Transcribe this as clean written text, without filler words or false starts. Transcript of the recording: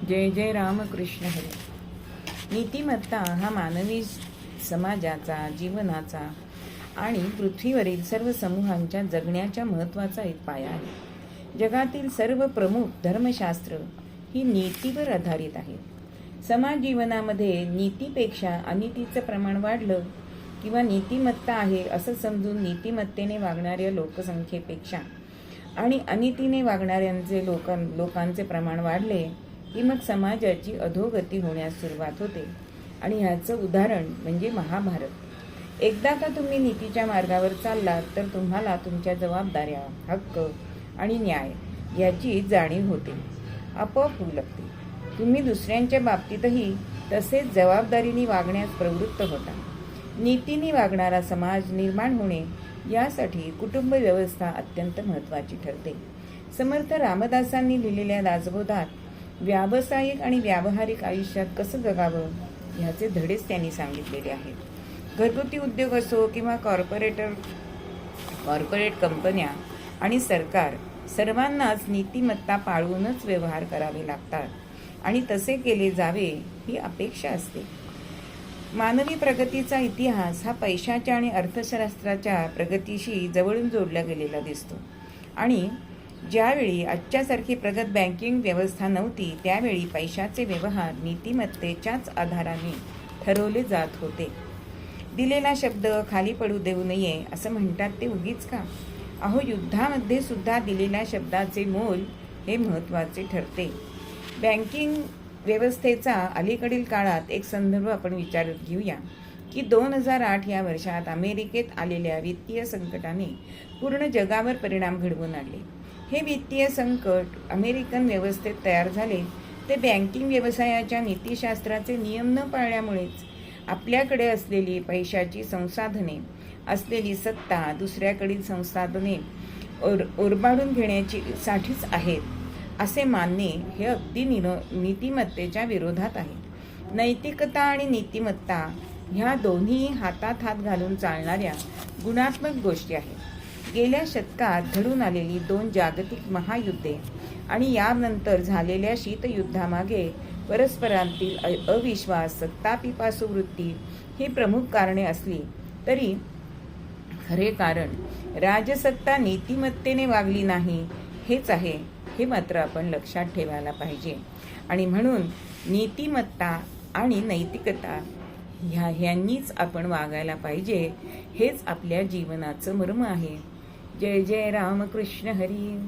जय जय रामकृष्ण हरी. नीतिमत्ता हा मानवी समाजाचा, जीवनाचा आणि पृथ्वीवरील सर्व समूहांच्या जगण्याच्या महत्त्वाचा एक पाया आहे. जगातील सर्व प्रमुख धर्मशास्त्र ही नीतीवर आधारित आहेत. समाज जीवनामध्ये नीतीपेक्षा अनीतीचं प्रमाण वाढलं किंवा नीतिमत्ता आहे असं समजून नीतिमत्तेने वागणाऱ्या लोकसंख्येपेक्षा आणि अनीतीने वागणाऱ्यांचे लोकांचे प्रमाण वाढले की मग समाजाची अधोगती होण्यास सुरुवात होते. आणि ह्याचं उदाहरण म्हणजे महाभारत. एकदा का तुम्ही नीतीच्या मार्गावर चाललात तर तुम्हाला तुमच्या जबाबदाऱ्या, हक्क आणि न्याय याची जाणीव होते, आपोआप होऊ लागते. तुम्ही दुसऱ्यांच्या बाबतीतही तसेच जबाबदारीने वागण्यास प्रवृत्त होता. नीतीने वागणारा समाज निर्माण होणे यासाठी कुटुंब व्यवस्था अत्यंत महत्त्वाची ठरते. समर्थ रामदासांनी लिहिलेल्या दासबोधात व्यावसायिक आणि व्यावहारिक आयुष्यात कसं जगावं ह्याचे धडेच त्यांनी सांगितलेले आहेत. घरगुती उद्योग असो किंवा कॉर्पोरेट कंपन्या आणि सरकार, सर्वांनाच नीतिमत्ता पाळूनच व्यवहार करावे लागतात आणि तसे केले जावे ही अपेक्षा असते. मानवी प्रगतीचा इतिहास हा पैशाच्या आणि अर्थशास्त्राच्या प्रगतीशी जवळून जोडला गेलेला दिसतो. आणि ज्यावेळी आजच्यासारखी प्रगत बँकिंग व्यवस्था नव्हती त्यावेळी पैशाचे व्यवहार नीतिमत्तेच्याच आधाराने ठरवले जात होते. दिलेला शब्द खाली पडू देऊ नये असं म्हणतात ते उगीच का? अहो, युद्धामध्ये सुद्धा दिलेल्या शब्दाचे मोल हे महत्त्वाचे ठरते. बँकिंग व्यवस्थेचा अलीकडील काळात एक संदर्भ आपण विचारात घेऊया की 2008 या वर्षात अमेरिकेत आलेल्या वित्तीय संकटाने पूर्ण जगावर परिणाम घडवून आणले. हे वित्तीय संकट अमेरिकन व्यवस्थेत तयार झाले ते बँकिंग व्यवसायाच्या नीतिशास्त्राचे नियम न पाळल्यामुळेच. आपल्याकडे असलेली पैशाची संसाधने, असलेली सत्ता दुसऱ्याकडील संसाधने ओरबाडून घेण्याची साठीच आहेत असे मानणे हे अगदी नीतिमत्तेच्या विरोधात आहे. नैतिकता आणि नीतिमत्ता ह्या दोन्ही हातात हात घालून चालणाऱ्या गुणात्मक गोष्टी आहेत. गेल्या शतकात घडून आलेली 2 जागतिक महायुद्धे आणि यानंतर झालेल्या शीतयुद्धामागे परस्परांतील अविश्वास, सत्तापिपासू वृत्ती ही प्रमुख कारणे असली तरी खरे कारण राजसत्ता नीतिमत्तेने वागली नाही हेच आहे, हे मात्र आपण लक्षात ठेवायला पाहिजे. आणि म्हणून नीतिमत्ता आणि नैतिकता ह्यांनीच आपण वागायला पाहिजे, हेच आपल्या जीवनाचं मर्म आहे. जय जय रामकृष्ण हरी.